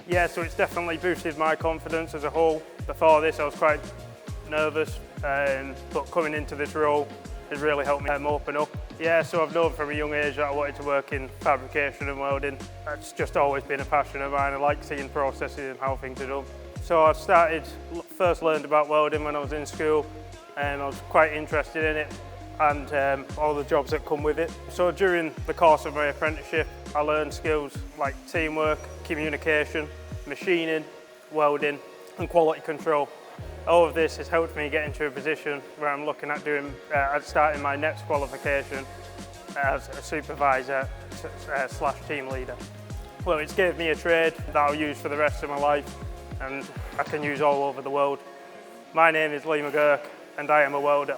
Yeah, so it's definitely boosted my confidence as a whole. Before this I was quite nervous, but coming into this role has really helped me open up. Yeah, so I've known from a young age that I wanted to work in fabrication and welding. That's just always been a passion of mine. I like seeing processes and how things are done. So I first learned about welding when I was in school, and I was quite interested in it and all the jobs that come with it. So during the course of my apprenticeship, I learned skills like teamwork, communication, machining, welding and quality control. All of this has helped me get into a position where I'm looking at starting my next qualification as a supervisor / team leader. Well, it's gave me a trade that I'll use for the rest of my life and I can use all over the world. My name is Lee McGurk and I am a welder.